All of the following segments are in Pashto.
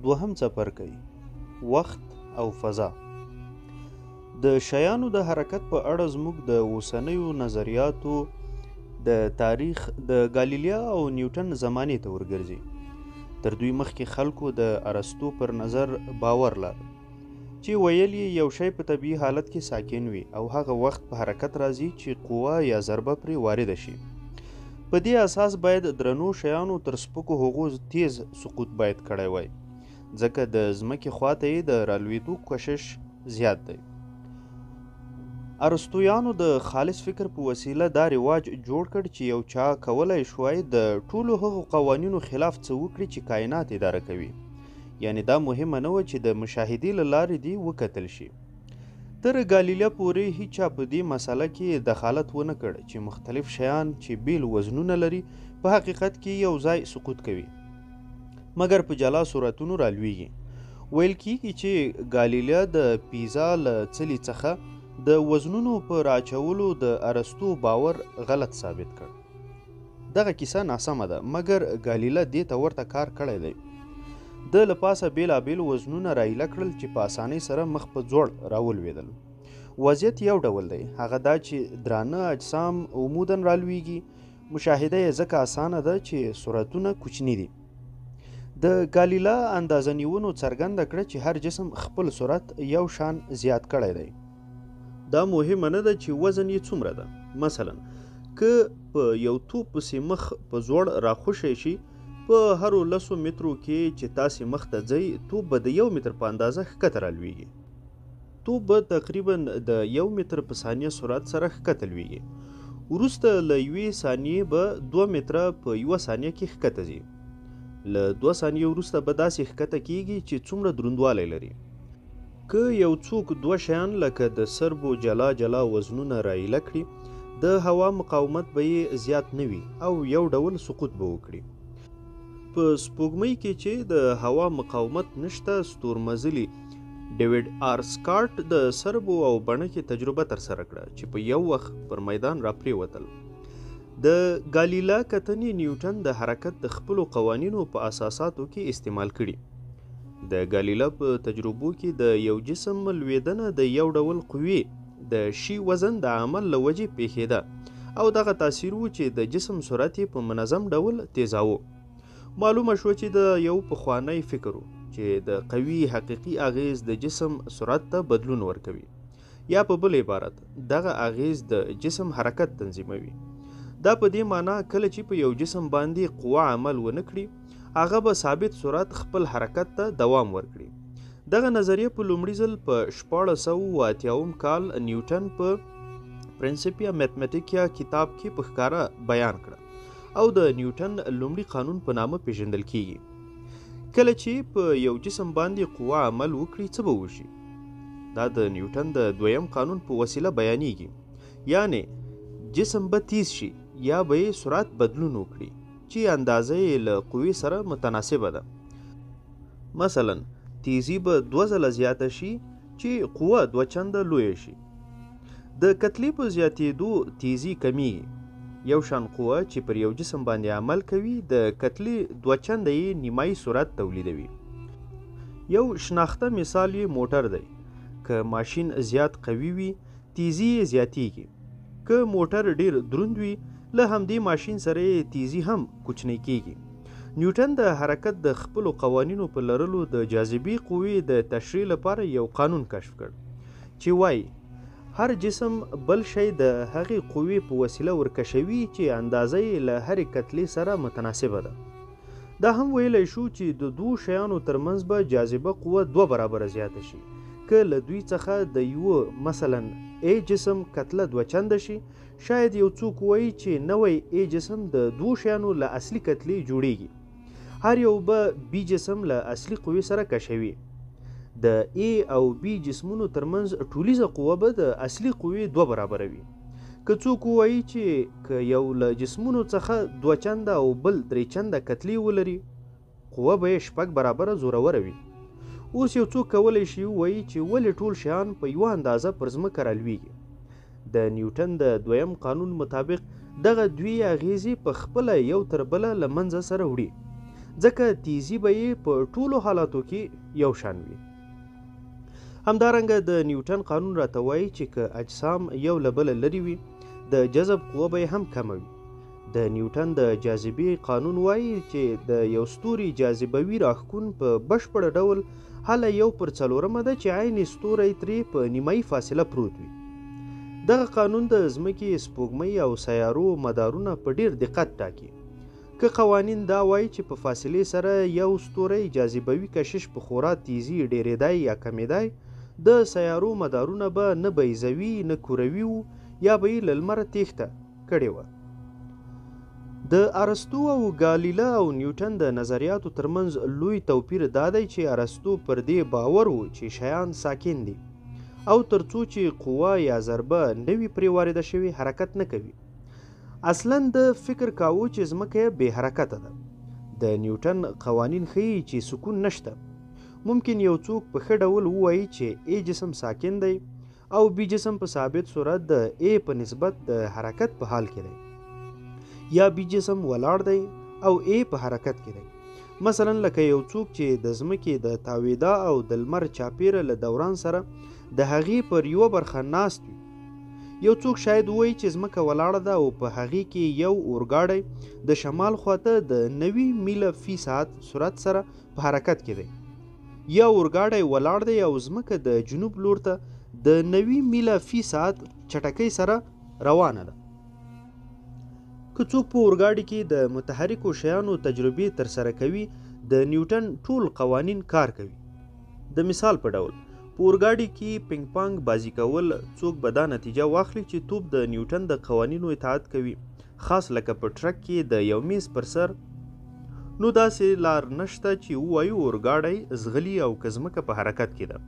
دوهم څپرکی وخت او فضا. د شیانو د حرکت په اړه زموږ د اوسنیو نظریاتو د تاریخ د ګالیلیا او نیوټن زمانې ته ورګرځي. تر دوی مخکې خلکو د ارسطو پر نظر باور لرل چې ویل یو شی په طبیعي حالت کې ساکن وي او هغه وخت په حرکت راځي چې قوه یا ضربه پرې وارده شي. په دې اساس باید درنو شیانو تر سپکو هغو تیز سقوط باید کړی وای، ځکه د ځمکې خواته یې د رالوېدو کشش زیات دی. ارسطویانو د خالص فکر په وسیله دا رواج جوړ کړ چې یو چا کولی شوای د ټولو هغو قوانینو خلاف څه وکړي چې کائنات اداره کوي. یعنی دا مهمه نه وه چې د مشاهدې له لارې دې وکتل شي. تر ګالیلیا پورې هیچا په دې مسله کې دخالت ونه کړ چې مختلف شیان چې بیل وزنونه لري په حقیقت کې یو ځای سقوط کوي مګر په جلا صورتونو رالویږي. ویل کېږي چې ګالیلیا د پیزا له څلي څخه د وزنونو په راچولو د ارسطو باور غلط ثابت کړ. دغه کیسه ناسمه ده مګر ګالیلا دې ته ورته کار کړی دی. د له پاسه بیلابیل وزنونه رایله کړل چې په اسانۍ سره مخ په ځوړ راولوېدل. وضعیت یو ډول دی، هغه دا چې درانه اجسام عموداً رالویږي. مشاهده یې ځکه اسانه ده چې سرعتونه کوچني دي. د ګالیلا اندازه نیونو څرګنده کړه چې هر جسم خپل سرعت یو شان زیات کړی دی. دا مهمه نه ده چې وزن یې څومره ده. مثلا که په یو توپ پسې مخ په زوړ راخوشی شي، په هرو 10 مترو کې چې تاسې مخ ته ځئ توپ به د 1 متر په اندازه ښکته رالویږي. توپ به تقریبا د 1 متر په ثانیه سرعت سره ښکته لویږي. وروسته له 1 ثانیې به 2 متره په 1 ثانیه کې ښکته ځي. له 2 ثانیې وروسته به داسې ښکته کیږي چې څومره دروندوالی لري. که یو څوک 2 شیان لکه د سربو جلا جلا وزنونه رایله کړي، د هوا مقاومت به یې زیات نه وي او یو ډول سقوط به وکړي. په سپوږمۍ کې چې د هوا مقاومت نشته، ستورمزلي ډیوډ آر سکاټ د سربو او بڼکې تجربه ترسره کړه چې په یو وخت پر میدان راپرېوتل. د ګالیلا کتنې نیوټن د حرکت د خپلو قوانینو په اساساتو کې استعمال کړي. د ګالیلا په تجربو کې د یو جسم لوېدنه د یو ډول قوې د شي وزن د عمل له وجې پیښېده او دغه تاثیر و چې د جسم سرعت یې په منظم ډول تیزاوه. معلومه شوه چې د یو پخوانی فکر و چې د قوي حقیقي اغیز د جسم سرعت ته بدلون ورکوي، یا په بل عبارت دغه اغیز د جسم حرکت تنظیموي. دا په دې معنی کله چې په یو جسم باندې قوه عمل ونه کړي، هغه به ثابت سرعت خپل حرکت ته دوام ورکړي. دغه نظریه په لومړي ځل په 1688 کال نیوټن په پرنسپیا میتمټیکیا کتاب کې په ښکاره بیان کړه او د نیوټن لومړي قانون په نامه پیژندل کیږي. کله چې په یو جسم باندې قوه عمل وکړي څه به وشي؟ دا د نیوټن د 2م قانون په وسیله بیانیږي. یعنی جسم به تیز شي یا به یې سرعت بدلون وکړي چې اندازه یې له قوې سره متناسبه ده. مثلا تیزی به 2 ځله زیاته شي چې قوه 2 چنده لویه شي. د کتلې په زیاتېدو تیزی کمیږي. یو شان قوه چې پر یو جسم باندې عمل کوي د کتلې 2 چنده یې نیمایي سرعت تولیدوي. یو شناخته مثال یې موټر دی. که ماشین زیات قوي وي تیزی یې زیاتیږي. که موټر ډیر دروند وي له همدې ماشین سره یې تیزی هم کوچنی کیږي. نیوټن د حرکت د خپلو قوانینو په لرلو د جاذبې قوې د تشریح لپاره یو قانون کشف کړ چې وایي هر جسم بل شی د هغې قوې په وسیله ورکشوي چې اندازه یې له هرې کتلې سره متناسبه ده. دا هم ویلی شو چې د 2 شیانو ترمنځ به جاذبه قوه 2 برابره زیاته شي. که له دوی څخه د یوه مثلا ای جسم کتله 2 چنده شي، شاید یو څوک وایي چې نوی ای جسم د 2 شیانو له اصلي کتلې جوړیږي. هر یو به بی جسم له اصلي قوې سره کشوي. د ای او بی جسمونو ترمنځ ټولیزه قوه به د اصلي قوې 2 برابره وي. که څوک وایي چې که یو له جسمونو څخه 2 چنده او بل 3 چنده کتلې ولري، قوه به یې 6 برابره زوروره وي. اوس یو څوک کولی شي ووایي چې ولې ټول شیان په یوه اندازه پر ځمکه رالویږي. د نیوټن د 2م قانون مطابق دغه 2 اغیزې په خپله یو تر بله له منځه سره وړي. ځکه تیزی به یې په ټولو حالاتو کې یو شان وي. همدارنګه د نیوټن قانون راته وایي چې که اجسام یو له بله لرې وي د جذب قوه به یې هم کمه وي. د نیوټن د جاذبې قانون وایي چې د یو ستوري جاذبوي راښکون په بشپړ ډول هله 1/4 ده چې عین ستوری ترې په نیمایي فاصله پروت وي. دغه قانون د ځمکې، سپوږمۍ او سیارو مدارونه په ډیر دقت ټاکي. که قوانین دا وایي چې په فاصلې سره یو ستوری جاذبوي کشش په خورا تیزی ډیریدای یا کمیدای، د سیارو مدارونه به نه بیضوي نه کوروي وو یا به یې له لمره تیښته کړې وه. د ارسطو او ګالیله او نیوټن د نظریاتو ترمنځ لوی توپیر دا دی چې ارسطو پر دې باور و چې شیان ساکن دي او ترڅو چې قوه یا ضربه نه وي پرې وارده شوې حرکت نه کوي. اصلا د فکر کاوه چې ځمکه بې حرکته ده. د نیوټن قوانین ښیي چې سکون نشته. ممکن یو څوک په ښه ډول ووایي چې ای جسم ساکن دی او بی جسم په ثابت صورت د ای په نسبت د حرکت په حال کې دی، یا بی جسم ولاړ دی او ای په حرکت کې دی. مثلا لکه یو څوک چې د ځمکې د تاویدا او د لمر چاپیره له دوران سره د هغې پر یوه برخه ناست وي. یو څوک شاید ووایي چې ځمکه ولاړه ده او په هغې کې یو اورګاډی د شمال خواته د 90 میله فی ساعت سرعت سره په حرکت کې دی، یا اورګاډی ولاړ دی او ځمکه د جنوب لور ته د 90 میله فی ساعت چټکۍ سره روانه ده. که څوک په اورګاډي کې د متحرکو شیانو تجربې ترسره کوي، د نیوټن ټول قوانین کار کوي. د مثال په ډول په اورګاډي کې پینګ پانګ بازی کول څوک به دا نتیجه واخلي چې توپ د نیوټن د قوانینو اطاعت کوي، خاص لکه په ټرک کې د یو میز پر سر. نو داسې لار نشته چې ووایو اورګاډی ځغلي او که ځمکه په حرکت کې ده.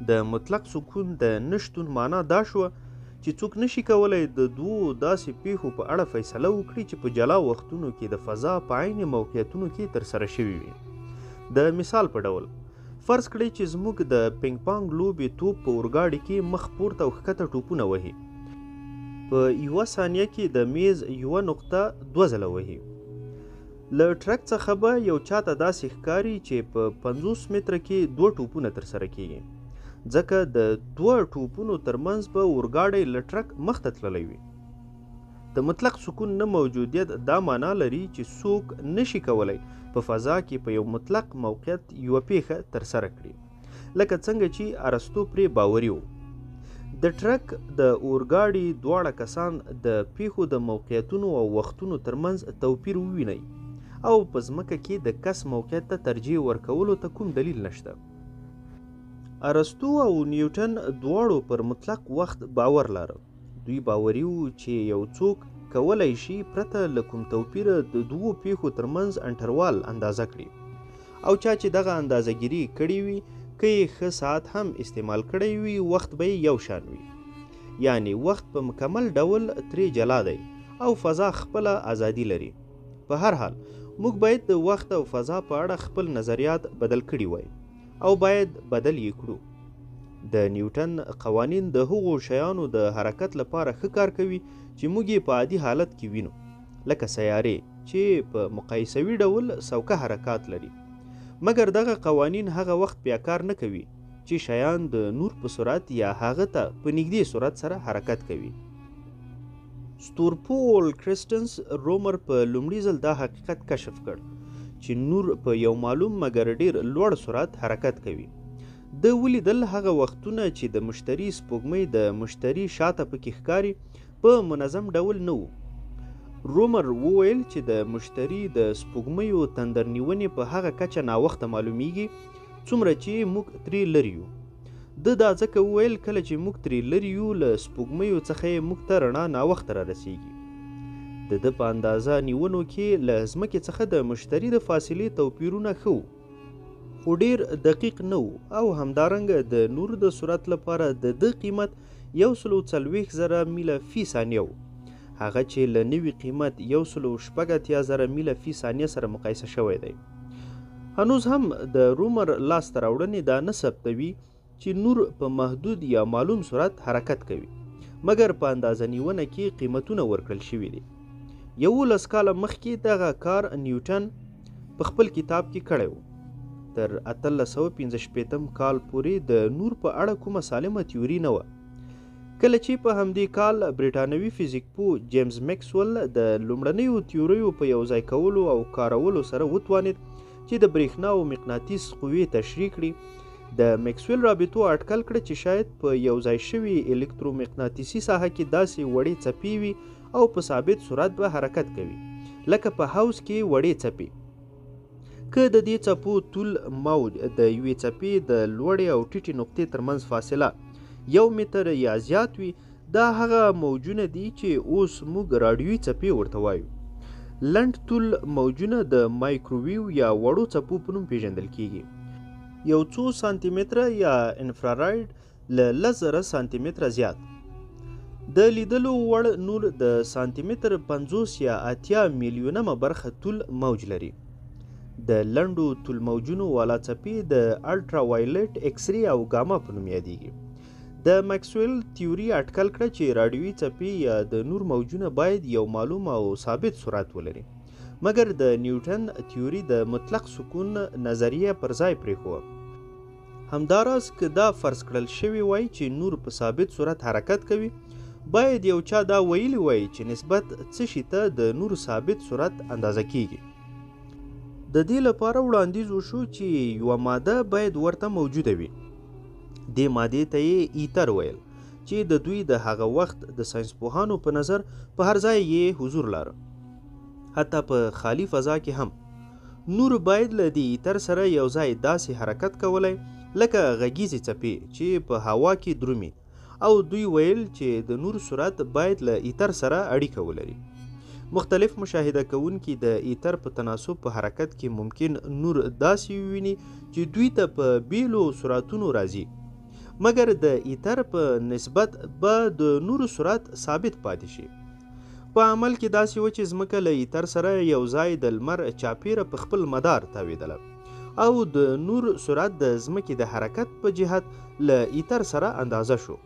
د مطلق سکون د نشتون معنا دا شوه چې څوک نشي کولی د دوو داسې پیښو په اړه فیصله وکړي چې په جلا وختونو کې د فضا په عین موقعیتونو کې ترسره شوي وي. د مثال په ډول فرض کړئ چې زموږ د پینګ پانګ لوبې توپ په اورګاډي کې مخ پورته او ښکته ټوپونه وهي. په یوه ثانیه کې د میز یوه نقطه 2 ځله وهي. له ټرک څخه به یو چاته داسې ښکاري چې په 50 متره کې 2 ټوپونه ترسره کیږي، ځکه د 2 ټوپونو ترمنځ به اورګاډی له ټرک مخته تللی وي. د مطلق سکون نه موجودیت دا معنا لري چې څوک نشي کولی په فضا کې په یو مطلق موقعیت یوه پیښه ترسره کړي، لکه څنګه چې ارسطو پرې باوري و. د ټرک د اورګاډي دواړه کسان د پیښو د موقعیتونو او وختونو ترمنځ توپیر ووینئ او په ځمکه کې د کس موقعیت ته ترجیح ورکولو ته کوم دلیل نشته. ارسطو او نیوټن دواړو پر مطلق وخت باور لاره. دوی باوري وو چې یو څوک کولی شي پرته له کوم توپیره د دوو پیښو ترمنځ انټروال اندازه کړي، او چا چې دغه اندازهګیري کړې وي که یې ښه ساعت هم استعمال کړی وي وخت به یې یو شان وي. یعنی وخت په مکمل ډول ترې جلا دی او فضا خپله ازادي لري. په هر حال موږ باید د وخت او فضا په اړه خپل نظریات بدل کړي وای او باید بدل یې کړو. د نیوټن قوانین د هغو شیانو د حرکت لپاره ښه کار کوي چې موږ یې په عادي حالت کې وینو، لکه سیارې چې په مقایسوي ډول سوکه حرکات لري. مګر دغه قوانین هغه وخت بیا کار نه کوي چې شیان د نور په سرعت یا هغه ته په نږدې سرعت سره حرکت کوي. ستورپول کرسټنس رومر په لومړي ځل دا حقیقت کشف کړ چې نور په یو معلوم مګر ډیر لوړ سرعت حرکت کوي. د ولیدل هغه وختونه چې د مشتري سپوږمۍ د مشتري شاته پکې ښکاري په منظم ډول نه وو. رومر وویل چې د مشتري د سپوږمیو تندر نیونې په هغه کچه ناوخته معلومیږي څومره چې موږ ترې لرې یو. دا ځکه وویل کله چې موږ ترې لرې یو له سپوږمیو څخه یې موږ ته رڼا ناوخته را رسیږي. د په اندازه نیونو کې له ځمکې څخه د مشتري د فاصلې توپیرونه ښه وو، خو ډیر دقیق نه وو، او همدارنګه د نور د سرعت لپاره د ده قیمت 140,000 میله فی ثانیه و، هغه چې له نوي قیمت 180,000 میله فی ثانیه سره مقایسه شوی دی. هنوز هم د رومر لاسته راوړنې دا نه ثبتوي چې نور په محدود یا معلوم سرعت حرکت کوي، مګر په اندازه نیونه کې قیمتونه ورکړل شوي دي. 11 کاله مخکې دغه کار نیوټن په خپل کتاب کې کړی و. تر 1865 کال پورې د نور په اړه کومه سالمه تیوري نه وه. کله چې په همدې کال برټانوي فزیک پوه جیمز میکسول د لومړنیو تیوریو په یوځای کولو او کارولو سره وتوانید چې د برېښنا او مقناطیس قوې تشریح کړي. د میکسویل رابطو اټکل کړه چې شاید په یوځای شوي الکترومقناطیسي ساحه کې داسې وړې څپې وي او په ثابت سرعت به حرکت کوي لکه په حوض کې وړې څپې. که د دې څپو طول موج د یوې څپې د لوړې او ټیټې نقطې ترمنځ فاصله 1 متر یا زیات وي، دا هغه موجونه دي چې اوس موږ راډیوي څپې ورته وایو. لنډ طول موجونه د مایکروویو یا وړو څپو په نوم پیژندل کیږي. یو څو سانتي متره یا انفرارایډ له 10,000 سانتي متره زیات. د لیدلو وړ نور د سانتي متر 50 یا 80 میلیونمه برخه طول موج لري. د لنډو طول موجونو والا څپې د الټرا وایلیټ ایکس ری او ګاما په نوم یادیږي. د ماکسویل تیوري اټکل کړه چې راډیوي څپې یا د نور موجونه باید یو معلوم او ثابت سرعت ولري، مګر د نیوټن تیوري د مطلق سکون نظریه پر ځای پرېښوه. همداراز که دا فرض کړل شوی وای چې نور په ثابت سرعت حرکت کوي، باید یو چا دا ویلی وای چې نسبت څه شي ته د نور ثابت سرعت اندازه کیږي. د دې لپاره وړاندیز وشو چې یوه ماده باید ورته موجوده وي. دې مادې ته یې ایتر ویل چې د دوی د هغه وخت د ساینسپوهانو په نظر په هر ځای یې حضور لاره، حتی په خالی فضا کې هم. نور باید له دې ایتر سره یو ځای داسې حرکت کولی لکه غږیزې څپې چې په هوا کې درومي، او دوی ویل چې د نور سرعت باید له ایتر سره اړیکه ولري. مختلف مشاهده کوونکي د ایتر په تناسب په حرکت کې ممکن نور داسې وویني چې دوی ته په بیلو سرعتونو راځي، مګر د ایتر په نسبت به د نور سرعت ثابت پاتې شي. په عمل کې داسې و چې ځمکه له ایتر سره یو ځای د لمر چاپیره په خپل مدار تاویدله، او د نور سرعت د ځمکې د حرکت په جهت له ایتر سره اندازه شو.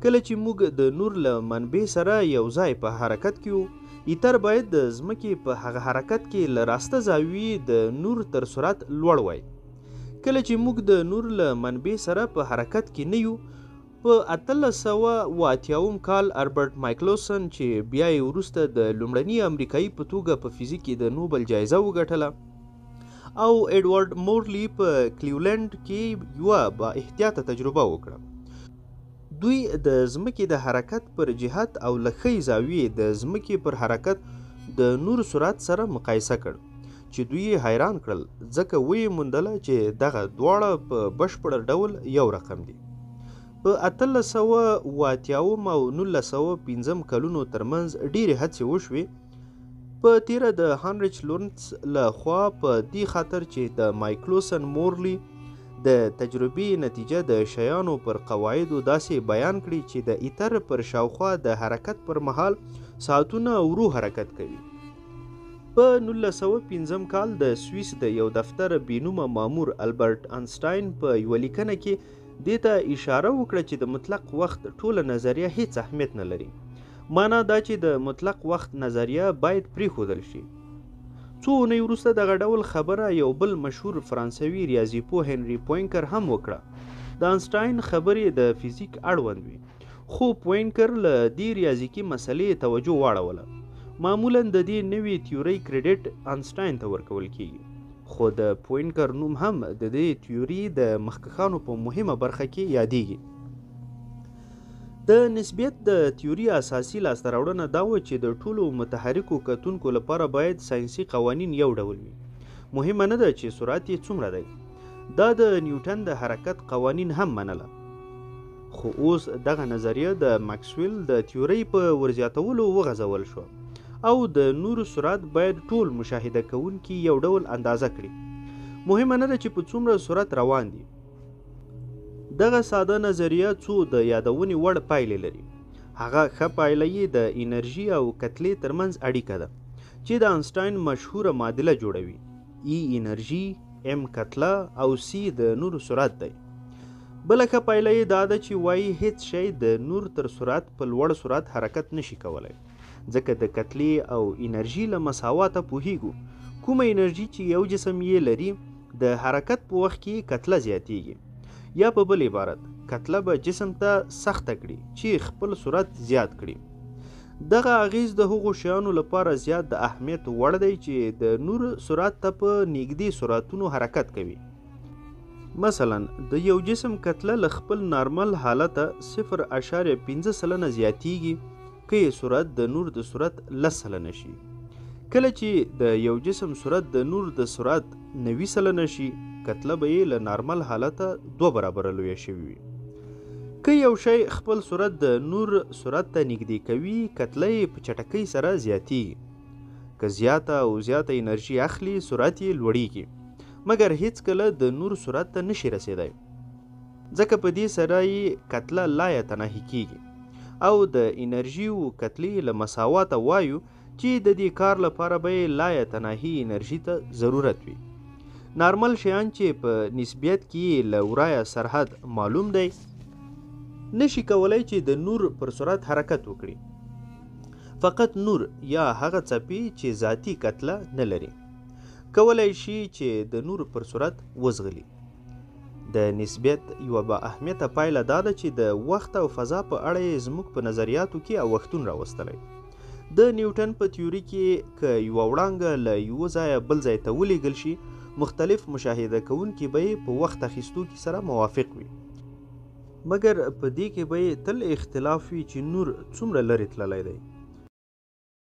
کله چې موږ د نور له منبع سره یو ځای په حرکت کې وو، ایتر باید د ځمکې په هغه حرکت کې له راسته زاویې د نور تر سرعت لوړ وای. کله چې موږ د نور له منبع سره په حرکت کې نه یو، په 1880 کال اربرټ مایکلوسن چې بیا یې وروسته د لومړني امریکایي په توګه په فزیک کې د نوبل جایزه وګټله، او ایډوارډ مورلي په کلیولینډ کې یوه با احتیاطه تجربه وکړه. دوی د ځمکې د حرکت پر جهت او له ښۍ زاویې د ځمکې پر حرکت د نور سرعت سره مقایسه کړ، چې دوی یې حیران کړل، ځکه ویې موندله چې دغه دواړه په بشپړ ډول یو رقم دي. په 1880 او 1905 کلونو ترمنځ ډیرې هڅې وشوې، په تیره د هانریچ لورنس له خوا، په دې خاطر چې د مایکلوسن مورلي د تجربې نتیجه د شیانو پر قواعدو داسې بیان کړي چې د ایتر پر شاوخوا د حرکت پر مهال ساعتونه ورو حرکت کوي. په 1905 کال د سویس د یو دفتر بینومه مامور البرټ انسټاین په یوه لیکنه کې دې ته اشاره وکړه چې د مطلق وخت ټوله نظریه هیڅ اهمیت نه لري. معنا دا چې د مطلق وخت نظریه باید پرېښودل شي. څو اونۍ وروسته دغه ډول خبره یو بل مشهور فرانسوي ریاضي پوه هنري پوینکر هم وکړه. د انسټاین خبرې د فزیک اړوند وي، خو پوینکر له دې ریاضیکي مسلې توجه واړوله. معمولا د دې نوې تیورۍ کریډټ انسټاین ته ورکول کیږي، خو د پوینکر نوم هم د دې تیوري د مخکښانو په مهمه برخه کې یادیږي. د نسبیت د تیوري اساسي لاسته راوړنه دا و چې د ټولو متحرکو کتونکو لپاره باید ساینسي قوانین یو ډول وي. مهمه نه ده چې سرعت یې څومره دی. دا د نیوټن د حرکت قوانین هم منله، خو اوس دغه نظریه د ماکسویل د تیورۍ په ورزیاتولو وغځول شو، او د نور سرعت باید ټول مشاهده کوونکي یو ډول اندازه کړي. مهمه نه ده چې په څومره سرعت روان دي. دغه ساده نظریه څو د یادونې وړ پایلې لري. هغه ښه پایله یې د انرژي او کتلې ترمنځ اړیکه ده چې د انسټاین مشهوره معادله جوړوي. ای انرژي، ام کتله او سی د نور سرعت دی. بله ښه پایله یې دا ده چې وایي هیڅ شی د نور تر سرعت په لوړ سرعت حرکت نشي کولی، ځکه د کتلې او انرژي له مساواته پوهیږو، کومه انرژي چې یو جسم یې لري د حرکت په وخت کې کتله زیاتیږي، یا په بل عبارت کتله به جسم ته سخته کړي چې خپل سرعت زیات کړي. دغه اغیز د هغو شیانو لپاره زیات د اهمیت وړ دی چې د نور سرعت ته په نږدې سرعتونو حرکت کوي. مثلا د یو جسم کتله له خپل نارمل حالته 0.5 سلنه زیاتیږي که یې سرعت د نور د سرعت 10 سلنه شي. کله چې د یو جسم سرعت د نور د سرعت 90 سلنه شي، کتله به یې له نارمل حالته 2 برابره لویه شوې وي. که یو شی خپل سرعت د نور سرعت ته نږدې کوي، کتله یې په چټکۍ سره زیاتیږي. که زیاته او زیاته انرژي اخلي، سرعت یې لوړیږي، مګر هیڅکله د نور سرعت ته نشي رسیدای، ځکه په دې سره یې کتله لا یتناهي کیږي او د انرژي او کتلې له مساواته وایو چې د دې کار لپاره به یې لا یتناهي انرژي ته ضرورت وي. نارمل شیان چې په نسبیت کې له ورایه سرحد معلوم دی نشي کولای چې د نور پر سرعت حرکت وکړي. فقط نور یا هغه څپې چې ذاتی کتله نه لري کولای شي چې د نور پر سرعت وزغلي. د نسبیت یوه با اهمیته پایله دا ده چې د وخت او فضا په اړه یې زموږ په نظریاتو کې اوښتون راوستلی. د نیوټن په تیوري کې که یوه وړانګه له یوه ځایه بل ځای ته ولیږل شي، مختلف مشاهده کوونکي به یې په وخت اخیستو کې سره موافق وي، مګر په دې کې به یې تل اختلاف وي چې نور څومره لرې تللی دی.